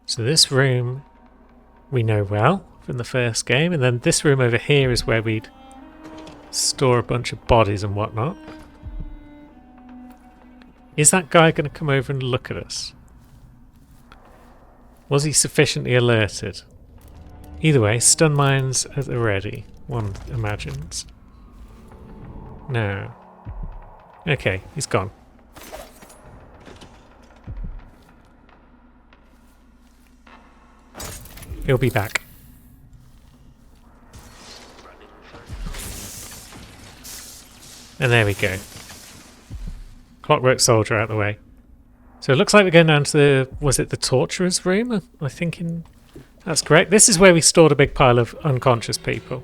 So this room we know well from the first game, and then this room over here is where we'd store a bunch of bodies and whatnot. Is that guy going to come over and look at us? Was he sufficiently alerted? Either way, stun mines at the ready, one imagines. No. Okay, he's gone. He'll be back. And there we go. Clockwork Soldier out of the way. So it looks like we're going down to the... Was it the Torturer's room? I think that's correct. This is where we stored a big pile of unconscious people.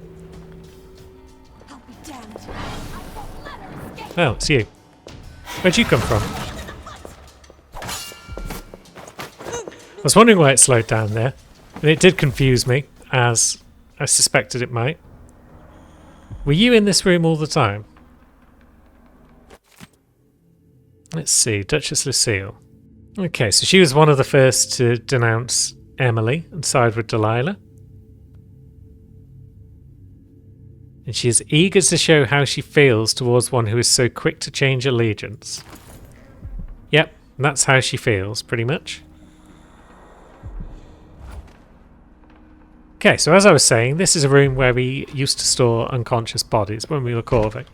Oh, it's you. Where'd you come from? I was wondering why it slowed down there. And it did confuse me, as I suspected it might. Were you in this room all the time? Let's see, Duchess Lucille. Okay, so she was one of the first to denounce Emily and side with Delilah. And she is eager to show how she feels towards one who is so quick to change allegiance. Yep, that's how she feels, pretty much. Okay, so as I was saying, this is a room where we used to store unconscious bodies when we were Corving.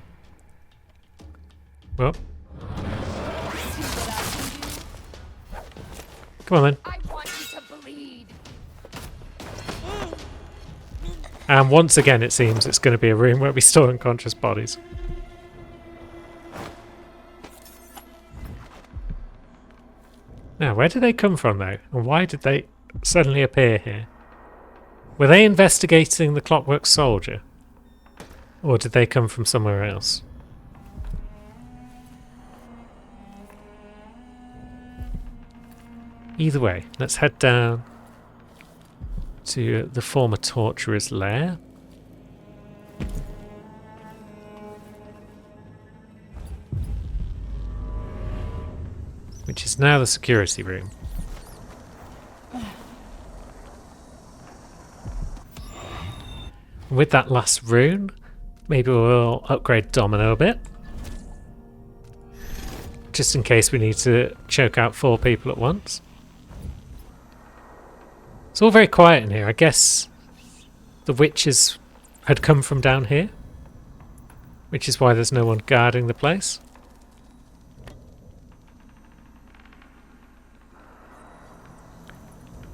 Well. Come on then. I want you to bleed. And once again, it seems it's going to be a room where we store unconscious bodies. Now, where did they come from though? And why did they suddenly appear here? Were they investigating the Clockwork Soldier? Or did they come from somewhere else? Either way, let's head down to the former Torturer's lair. Which is now the security room. With that last rune, maybe we'll upgrade Domino a bit. Just in case we need to choke out 4 people at once. It's all very quiet in here. I guess the witches had come from down here, which is why there's no one guarding the place.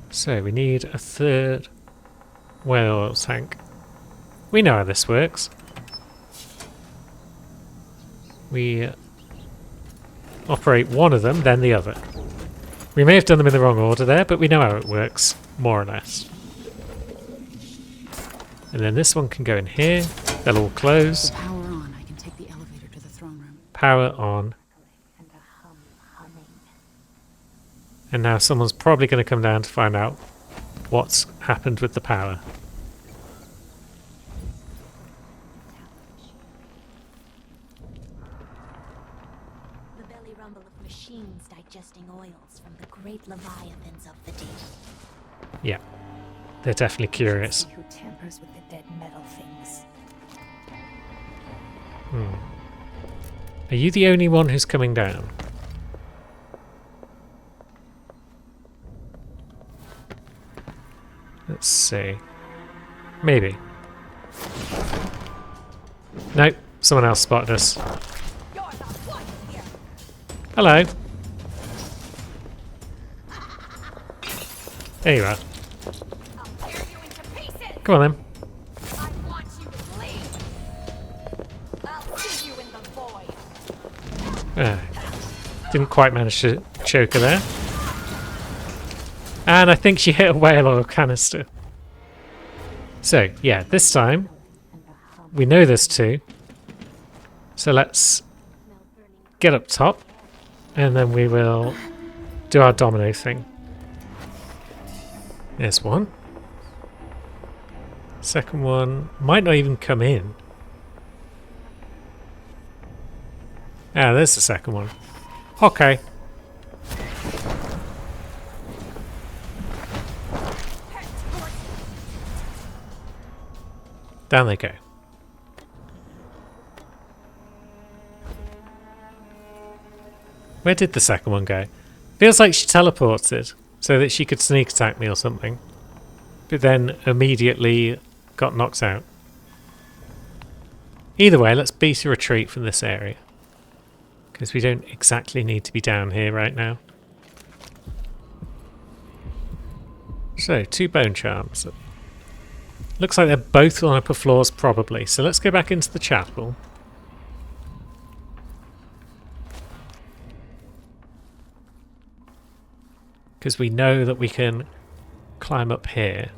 So we need a 3rd whale oil tank. We know how this works. We operate one of them, then the other. We may have done them in the wrong order there, but we know how it works, more or less. And then this one can go in here. They'll all close. With the power on, I can take the elevator to the throne room. Power on. And now someone's probably going to come down to find out what's happened with the power. The belly rumble of machines digesting oils from the great leviathans of the deep. Yeah, they're definitely curious. Who tampers with the dead metal things? Are you the only one who's coming down? Let's see. Maybe. Nope, someone else spotted us. Hello. There you are. Come on then. I want you to bleed. I'll see you in the void. Didn't quite manage to choke her there. And I think she hit a whale oil canister. So, yeah, this time we know there's 2. So let's get up top and then we will do our domino thing. There's one. Second one might not even come in. Ah, there's the second one. Down they go. Where did the second one go? Feels like she teleported so that she could sneak attack me or something. But then immediately got knocked out. Either way, let's beat a retreat from this area. Because we don't exactly need to be down here right now. So, 2 bone charms. Looks like they're both on upper floors probably. So let's go back into the chapel. Because we know that we can climb up here.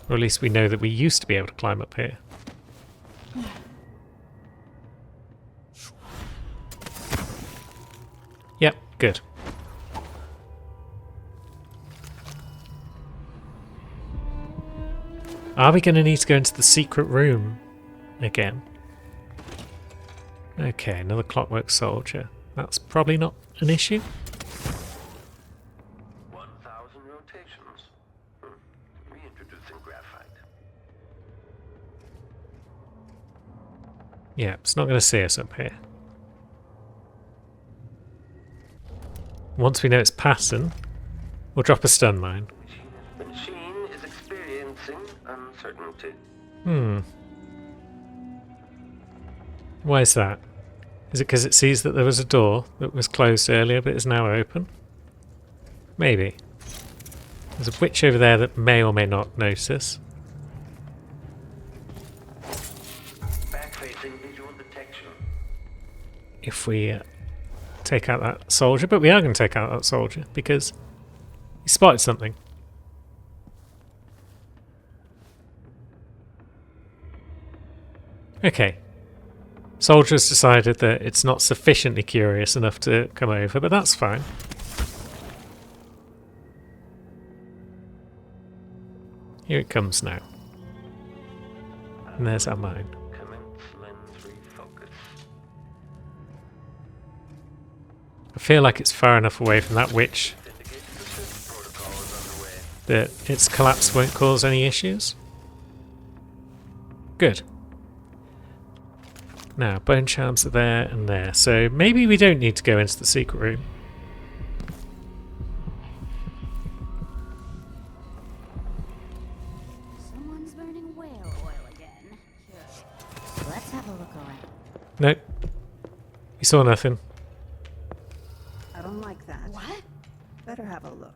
Or at least we know that we used to be able to climb up here. Yep, good. Are we going to need to go into the secret room again? Okay, another clockwork soldier. That's probably not an issue. 1,000 rotations. Reintroducing graphite. Yeah, it's not going to see us up here. Once we know its pattern, we'll drop a stun mine. The machine is experiencing uncertainty. Why is that? Is it because it sees that there was a door that was closed earlier but is now open? Maybe. There's a witch over there that may or may not notice. Back-facing visual detection. If we take out that soldier, but we are going to take out that soldier because he spotted something. Okay. Soldier's decided that it's not sufficiently curious enough to come over, but that's fine. Here it comes now. And there's our mine. Commence lens refocus. I feel like it's far enough away from that witch Indicates the search protocol is underway. that its collapse won't cause any issues. Good. Now, bone charms are there and there, so maybe we don't need to go into the secret room. Someone's burning whale oil again. Let's have a look around. Nope. You saw nothing. I don't like that. What? Better have a look.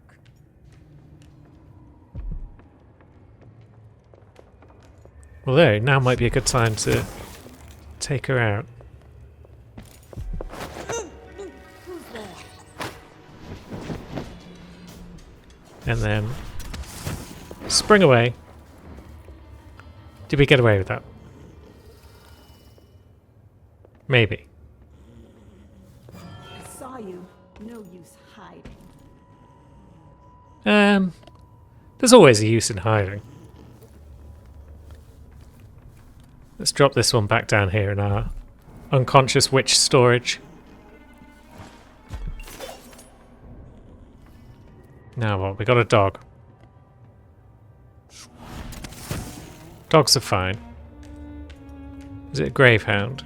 Although, now might be a good time to take her out. And then spring away. Did we get away with that? Maybe. I saw you. No use hiding. There's always a use in hiding. Let's drop this one back down here in our unconscious witch storage. Now what? We got a dog. Dogs are fine. Is it a gravehound?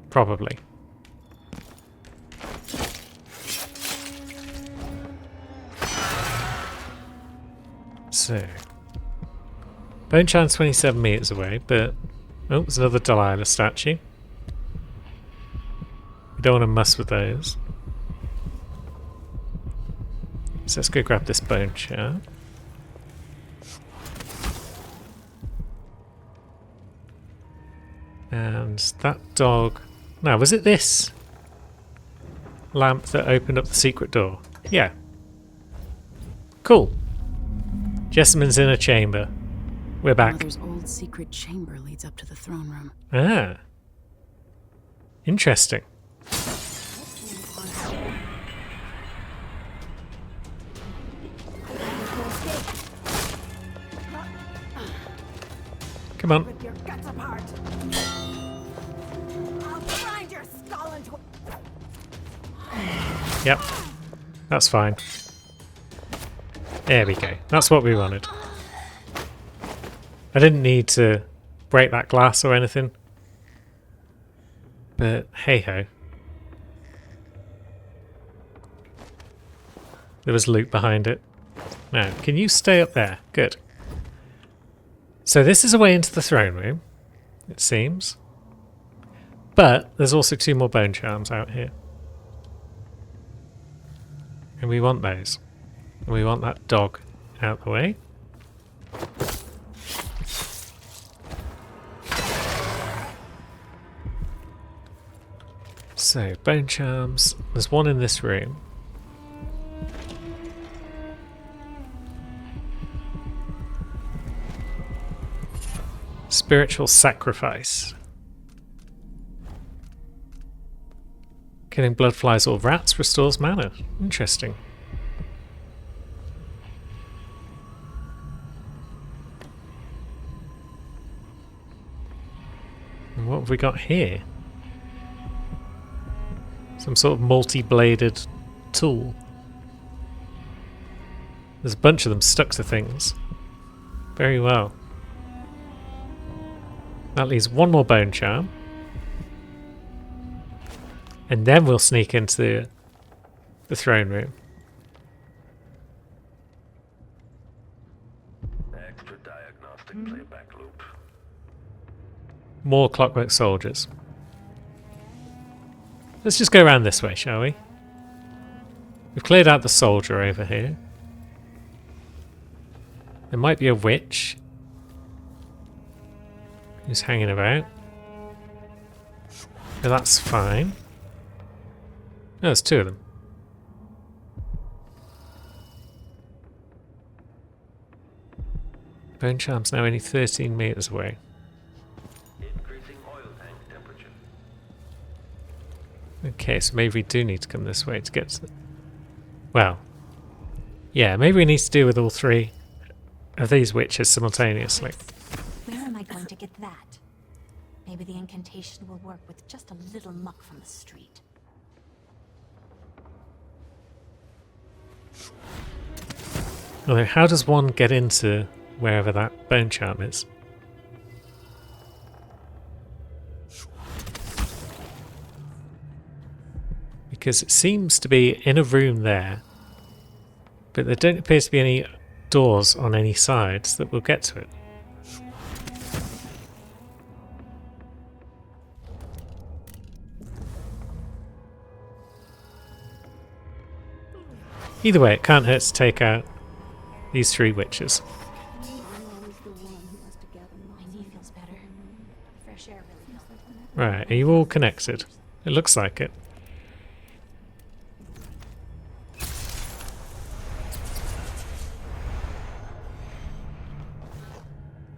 Probably. So, bone charm's 27 meters away, but oh, there's another Delilah statue. We don't want to mess with those. So let's go grab this bone charm. And that dog. Now, was it this lamp that opened up the secret door? Yeah. Cool. Jessamyn's in a chamber. We're back. Mother's old secret chamber leads up to the throne room. Ah. Interesting. Come on. Rip your guts apart. I'll grind your skull into Yep. That's fine. There we go. That's what we wanted. I didn't need to break that glass or anything. But hey ho. There was loot behind it. Now, can you stay up there? Good. So this is a way into the throne room, it seems. But there's also 2 more bone charms out here. And we want those. And we want that dog out the way. So, bone charms. There's one in this room. Spiritual sacrifice. Killing blood flies or rats restores mana. Interesting. And what have we got here? Some sort of multi-bladed tool. There's a bunch of them stuck to things. Very well. That leaves 1 more bone charm. And then we'll sneak into the throne room. Extra diagnostic playback loop. More clockwork soldiers. Let's just go around this way, shall we? We've cleared out the soldier over here. There might be a witch who's hanging about. But that's fine. No, there's 2 of them. Bone charm's now only 13 meters away. Increasing oil tank temperature. Okay, so maybe we do need to come this way to get to the... Well, yeah, maybe we need to deal with all 3 of these witches simultaneously. Where am I going to get that? Maybe the incantation will work with just a little muck from the street. Although, how does one get into wherever that bone charm is? Because it seems to be in a room there, but there don't appear to be any doors on any sides that will get to it. Either way, it can't hurt to take out these 3 witches. My knee feels better. Fresh air really helps. Right, are you all connected? It looks like it.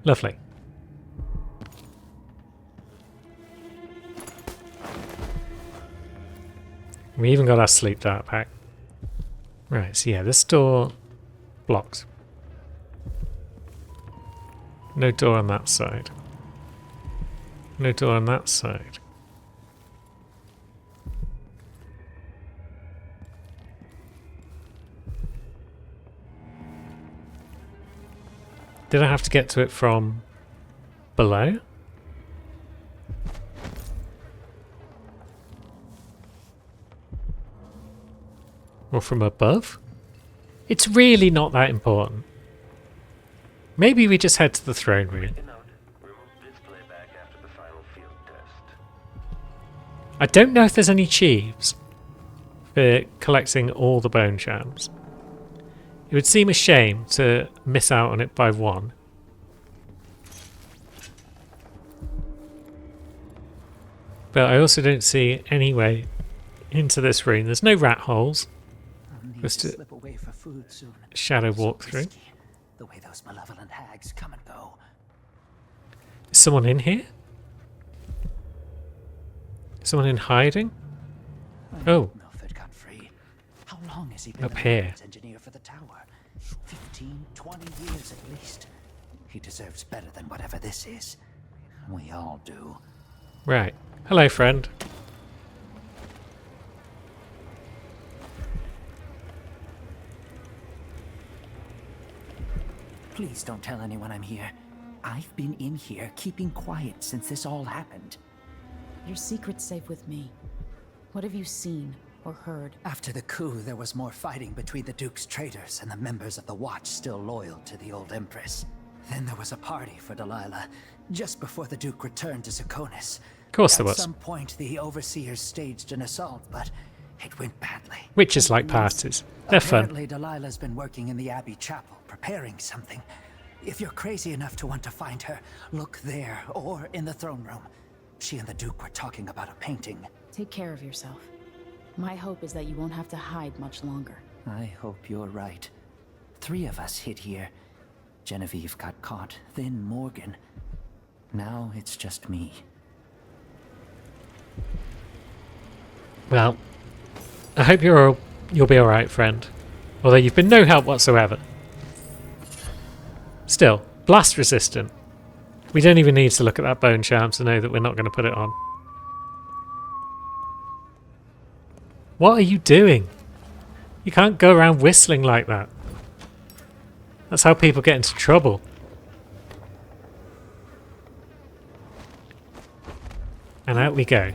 Lovely. We even got our sleep dart pack. Right, so yeah, this door blocked. No door on that side. No door on that side. Did I have to get to it from below? Or from above? It's really not that important. Maybe we just head to the throne room. Note, remove this playback after the final field test. I don't know if there's any Chiefs for collecting all the bone charms. It would seem a shame to miss out on it by 1. But I also don't see any way into this room. There's no rat holes. Just a slip away for food soon. shadow So walk through. risky, the way those malevolent hags come and go. Is someone in here? Someone in hiding? Oh, Milford got free. How long has he been Up the here. maintenance engineer for the tower? 15, 20 years at least. He deserves better than whatever this is. We all do. right. Hello, friend. Please don't tell anyone I'm here. I've been in here keeping quiet since this all happened. Your secret's safe with me. What have you seen or heard? After the coup, there was more fighting between the Duke's traitors and the members of the Watch still loyal to the old Empress. Then there was a party for Delilah, just before the Duke returned to Serkonis. Of course there At was. some point, the Overseers staged an assault, but it went badly. Witches like parties. They're fun. Apparently, Delilah's been working in the Abbey Chapel, preparing something. If you're crazy enough to want to find her, look there, or in the throne room. She and the Duke were talking about a painting. Take care of yourself. My hope is that you won't have to hide much longer. I hope you're right. 3 of us hid here. Genevieve got caught, then Morgan. Now it's just me. Well, I hope you'll be alright, friend. Although you've been no help whatsoever. Still, blast resistant. We don't even need to look at that bone charm to know that we're not going to put it on. What are you doing? You can't go around whistling like that. That's how people get into trouble. And out we go.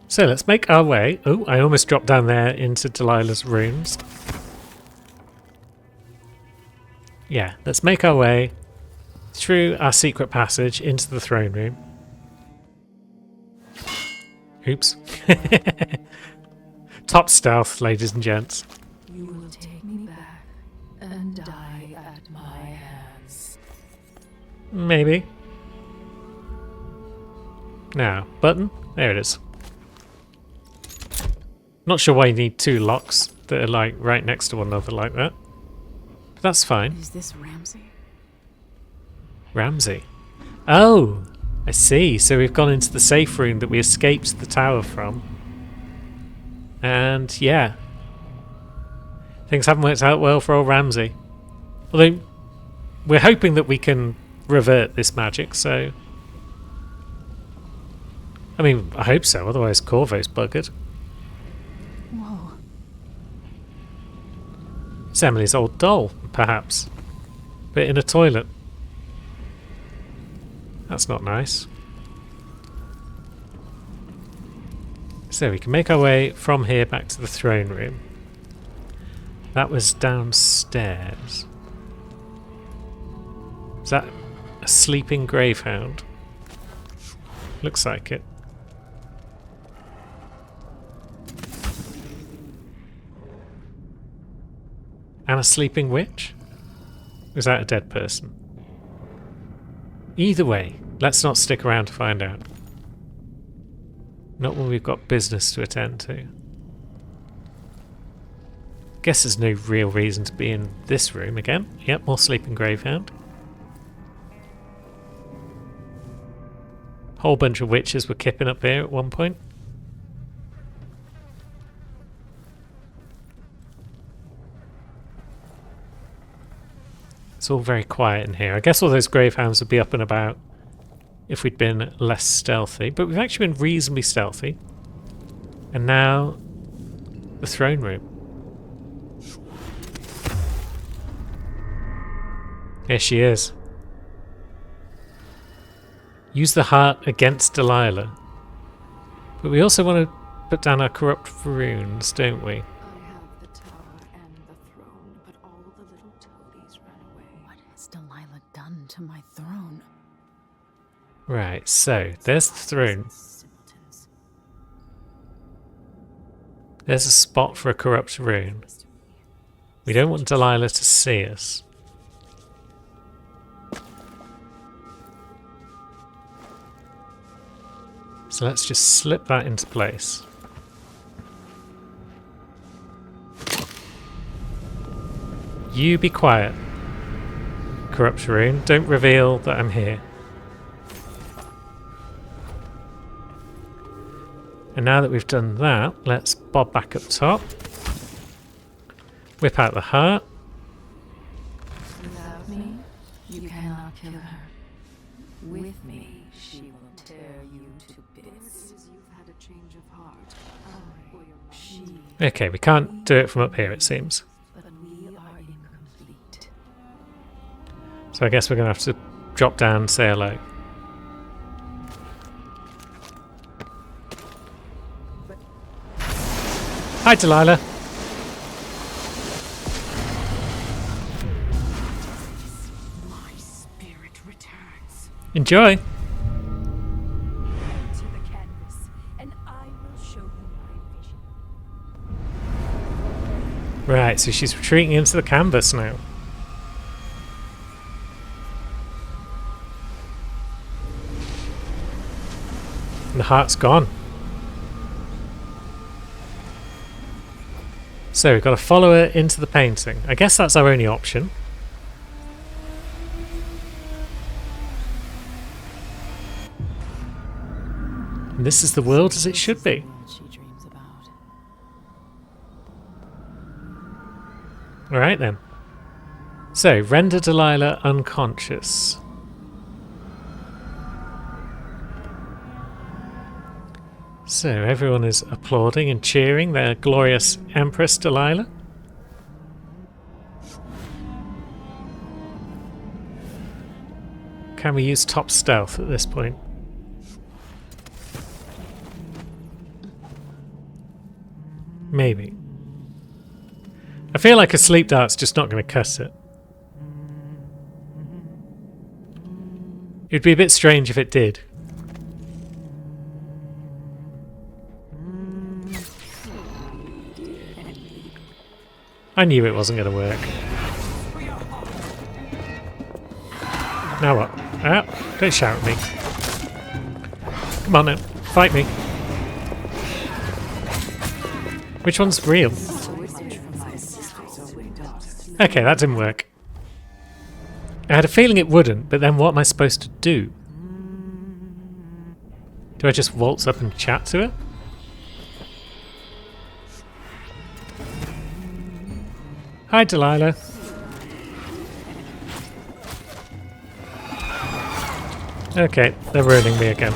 So let's make our way. Oh, I almost dropped down there into Delilah's rooms. Yeah, let's make our way through our secret passage into the throne room. Oops. Top stealth, ladies and gents. You will take me back and die at my hands. Maybe. Now, button. There it is. Not sure why you need 2 locks that are like right next to one another like that. But that's fine. Is this Ramsey? Ramsey. Oh, I see. So we've gone into the safe room that we escaped the tower from. And yeah. Things haven't worked out well for old Ramsey. Although, we're hoping that we can revert this magic, so... I mean, I hope so, otherwise Corvo's buggered. Whoa. It's Emily's old doll, perhaps. But in a toilet. That's not nice. So we can make our way from here back to the throne room. That was downstairs. Is that a sleeping gravehound? Looks like it. And a sleeping witch? Is that a dead person? Either way, let's not stick around to find out. Not when we've got business to attend to. Guess there's no real reason to be in this room again. Yep, more sleeping gravehound. Whole bunch of witches were kipping up here at one point. It's all very quiet in here. I guess all those gravehounds would be up and about if we'd been less stealthy, but we've actually been reasonably stealthy. And now, the throne room. Here she is. Use the heart against Delilah. But we also want to put down our corrupt runes, don't we? I have the tower and the throne, but all the little toadies ran away. What has Delilah done to my throne? Right, so there's the throne. Simpletons. There's a spot for a corrupt rune. We don't want Delilah to see us. So let's just slip that into place. You be quiet, corrupt rune. Don't reveal that I'm here. And now that we've done that, let's bob back up top. Whip out the heart. Without me, you cannot kill her. With me, she will tear you to bits. You've had a change of heart. She, Okay, we can't do it from up here, it seems. but we are incomplete. So I guess we're going to have to drop down and say hello. Hi, Delilah. My spirit returns Enjoy. to the canvas, and I will show you my vision. Right, so she's retreating into the canvas now. And the heart's gone. So we've got to follow her into the painting. I guess that's our only option. And this is the world as it should be. World she dreams about. Alright then. So, render Delilah unconscious. So, everyone is applauding and cheering their glorious Empress Delilah. Can we use top stealth at this point? Maybe. I feel like a sleep dart's just not going to cut it. It'd be a bit strange if it did. I knew it wasn't going to work. Now what? Ah, don't shout at me. Come on now, fight me. Which one's real? Okay, that didn't work. I had a feeling it wouldn't, but then what am I supposed to do? Do I just waltz up and chat to her? Hi, Delilah. Okay, they're ruining me again.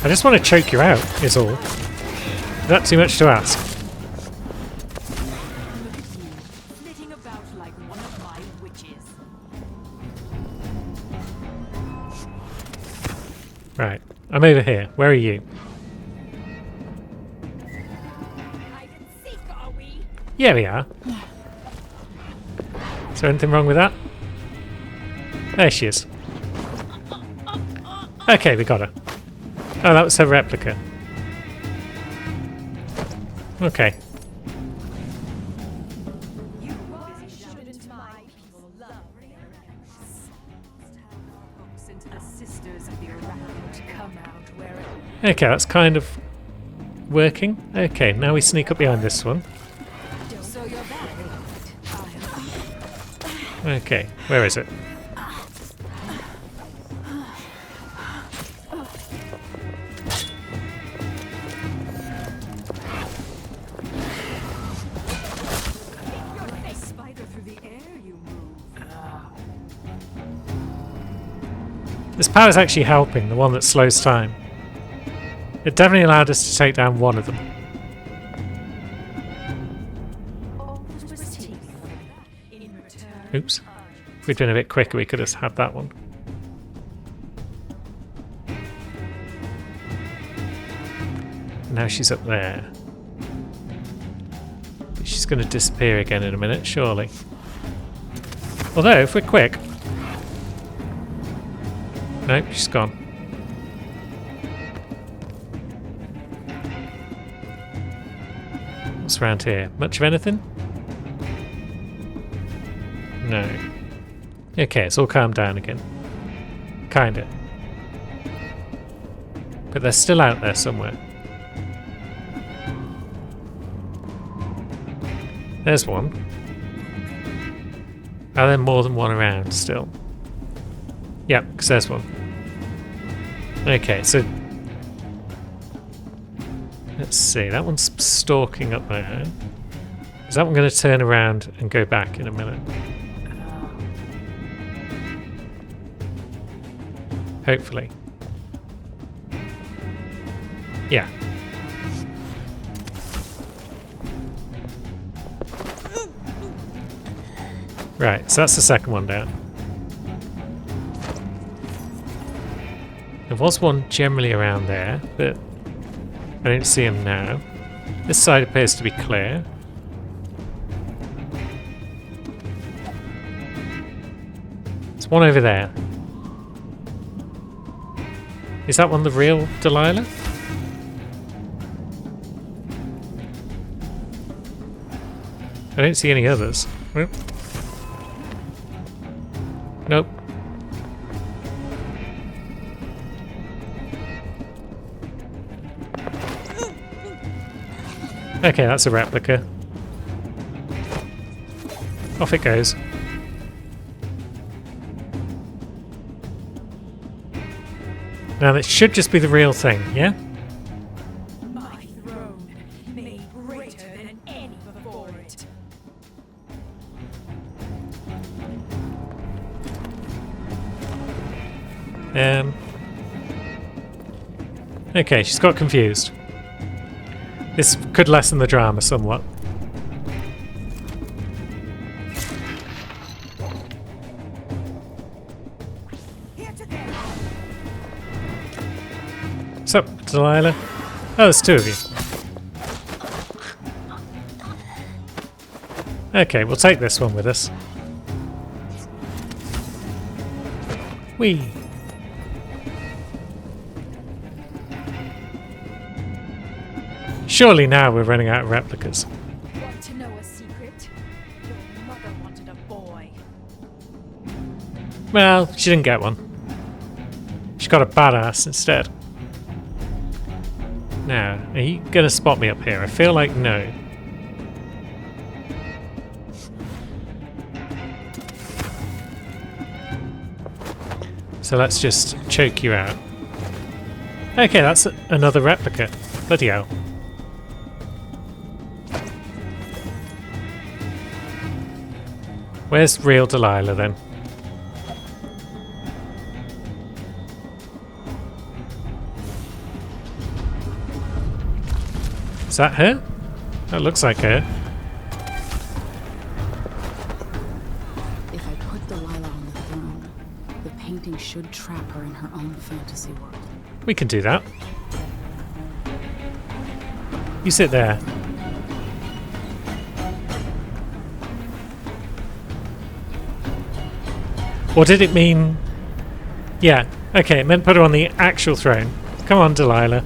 I just want to choke you out, is all. Is that too much to ask? Flitting about like one of my witches. Right, I'm over here. Where are you? Hide and seek, are we? Yeah, we are. Is there anything wrong with that? There she is. Okay, we got her. Oh, that was her replica. Okay. Shouldn't my people love their enemies? Hopes into the sisters of the Arachne come out where it Okay, that's kind of working. Okay, now we sneak up behind this one. so you're back. Okay, where is it? Like a spider through the air you move. This power's actually helping, the one that slows time. It definitely allowed us to take down one of them. In return, Oops. If we'd been a bit quicker, we could have had that one. Now she's up there. But she's going to disappear again in a minute, surely. Although, if we're quick... Nope, she's gone. What's around here? Much of anything? No. Okay, it's all calmed down again. Kinda. But they're still out there somewhere. There's one. Are there more than one around still? Yep, because there's one. Okay, so... Let's see, that one's stalking up there. Is that one going to turn around and go back in a minute? Hopefully. Yeah. Right, so that's the second one down. There was one generally around there, but I don't see him now. This side appears to be clear. There's one over there. Is that one the real Delilah? I don't see any others. Nope. Nope. Okay, that's a replica. Off it goes. Now that should just be the real thing, yeah? My throne, made greater than any before it. Okay, she's got confused. This could lessen the drama somewhat. What's up, Delilah? Oh, there's two of you. Okay, we'll take this one with us. Whee! Surely now we're running out of replicas. Want to know a secret? Your mother wanted a boy. Well, she didn't get one. She got a badass instead. Now, are you gonna spot me up here? I feel like no. So let's just choke you out. Okay, that's another replica. Bloody hell. Where's real Delilah then? Is that her? That looks like her. If I put Delilah on the throne, the painting should trap her in her own fantasy world. We can do that. You sit there. Or did it mean... Yeah, okay, it meant put her on the actual throne. Come on, Delilah.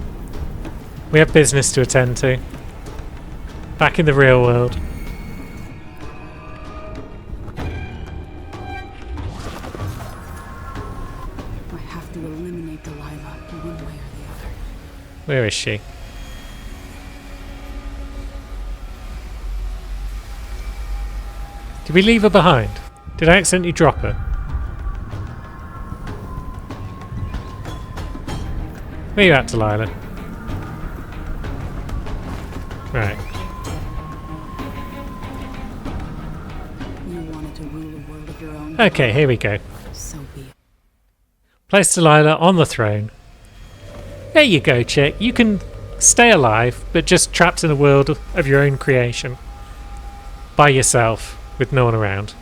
We have business to attend to. Back in the real world. I have to eliminate Delilah one way or the other. Where is she? Did we leave her behind? Did I accidentally drop her? Where you at, Delilah? Right. You wanted to rule a world of your own. Okay, here we go. So be it. Place Delilah on the throne. There you go, chick. You can stay alive, but just trapped in a world of your own creation. By yourself, with no one around.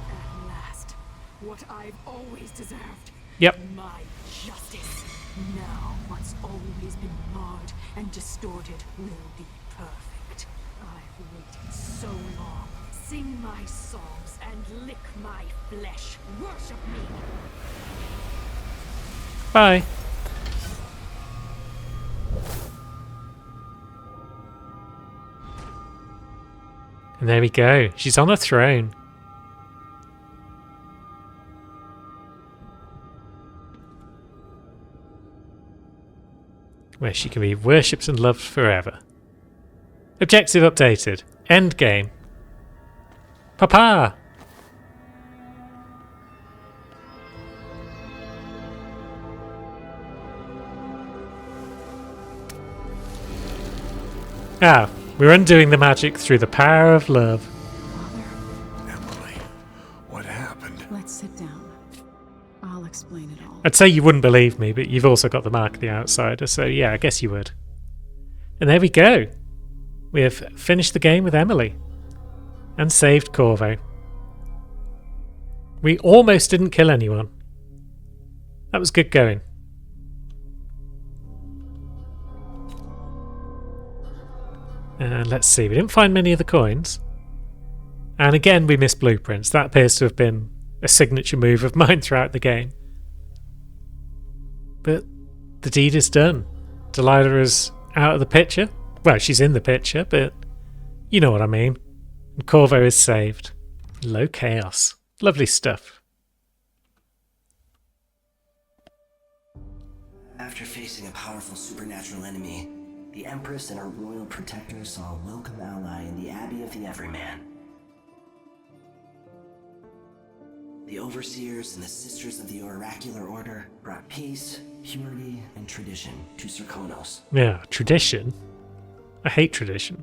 At last, what I've always deserved. Yep. My justice. Now what's always been marred and distorted will be perfect. I've waited so long. Sing my songs and lick my flesh. Worship me. Bye. And there we go. She's on a throne. Where she can be worshipped and loved forever. Objective updated. End game. Papa! Ah, we're undoing the magic through the power of love. Father, Emily, what happened? let's sit down. I'll explain it all. I'd say you wouldn't believe me, but you've also got the mark of the outsider, so yeah, I guess you would. And there we go. We have finished the game with Emily. And saved Corvo. We almost didn't kill anyone. That was good going. And let's see, we didn't find many of the coins. And again, we missed blueprints. That appears to have been a signature move of mine throughout the game. But the deed is done. Delilah is out of the picture. Well, she's in the picture, but you know what I mean. And Corvo is saved. Low chaos. Lovely stuff. After facing a powerful supernatural enemy, the Empress and her royal protector saw a welcome ally in the Abbey of the Everyman. The Overseers and the Sisters of the Oracular Order brought peace, purity, and tradition to Serkonos. Yeah, tradition. I hate tradition.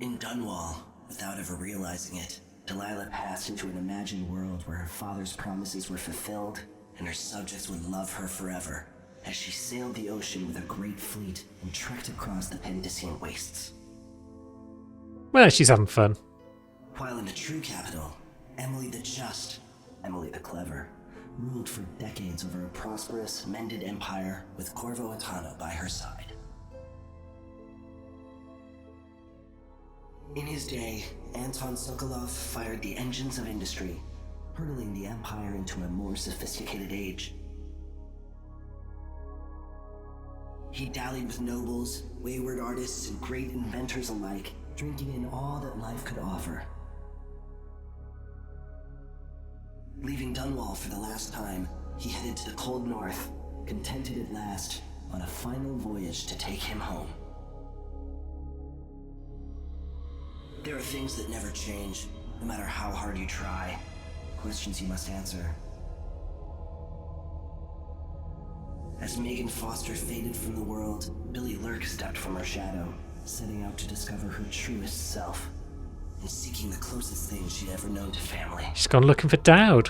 In Dunwall, without ever realizing it, Delilah passed into an imagined world where her father's promises were fulfilled and her subjects would love her forever, as she sailed the ocean with a great fleet and trekked across the Pendician wastes. Well, she's having fun. While in the true capital, Emily the Just, Emily the Clever, ruled for decades over a prosperous, mended empire with Corvo Attano by her side. In his day, Anton Sokolov fired the engines of industry, hurtling the empire into a more sophisticated age. He dallied with nobles, wayward artists, and great inventors alike, drinking in all that life could offer. Leaving Dunwall for the last time, he headed to the cold north, contented at last, on a final voyage to take him home. There are things that never change, no matter how hard you try. Questions you must answer. As Megan Foster faded from the world, Billy Lurk stepped from her shadow, setting out to discover her truest self, and seeking the closest thing she'd ever known to family. She's gone looking for Dowd.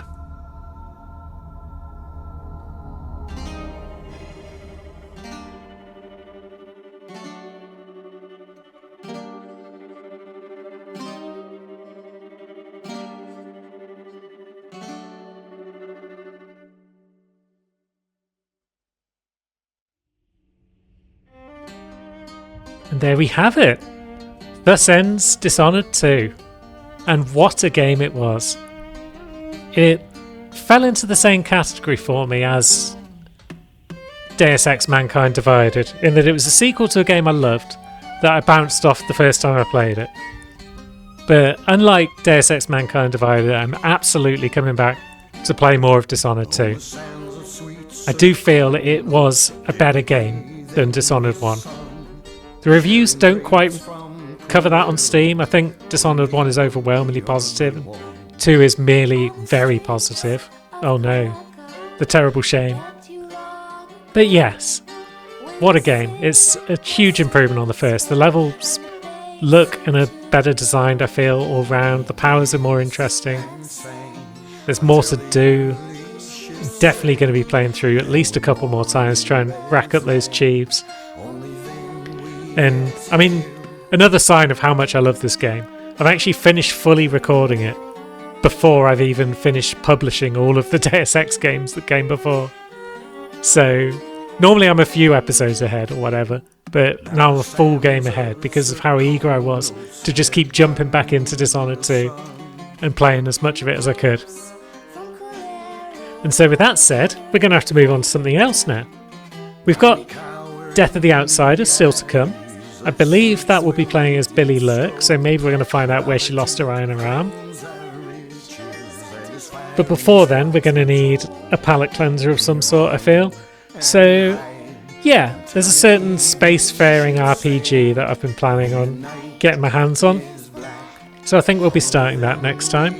And there we have it. Thus ends Dishonored 2. And what a game it was. It fell into the same category for me as Deus Ex Mankind Divided, in that it was a sequel to a game I loved that I bounced off the first time I played it. But unlike Deus Ex Mankind Divided, I'm absolutely coming back to play more of Dishonored 2. I do feel it was a better game than Dishonored 1. The reviews don't quite cover that on Steam. I think Dishonored 1 is overwhelmingly positive. 2 is merely very positive. Oh no. The terrible shame. But yes, what a game. It's a huge improvement on the first. The levels look and are better designed, I feel, all round. The powers are more interesting. There's more to do. I'm definitely going to be playing through at least a couple more times, try and rack up those Chiefs. And, I mean, another sign of how much I love this game, I've actually finished fully recording it before I've even finished publishing all of the Deus Ex games that came before. So, normally I'm a few episodes ahead or whatever, but now I'm a full game ahead because of how eager I was to just keep jumping back into Dishonored 2 and playing as much of it as I could. And so with that said, we're going to have to move on to something else now. We've got Death of the Outsider still to come. I believe that will be playing as Billy Lurk, so maybe we're going to find out where she lost her eye and her arm. But before then, we're going to need a palate cleanser of some sort, I feel. So, yeah, there's a certain spacefaring RPG that I've been planning on getting my hands on. So I think we'll be starting that next time.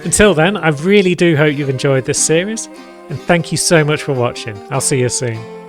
Until then, I really do hope you've enjoyed this series, and thank you so much for watching. I'll see you soon.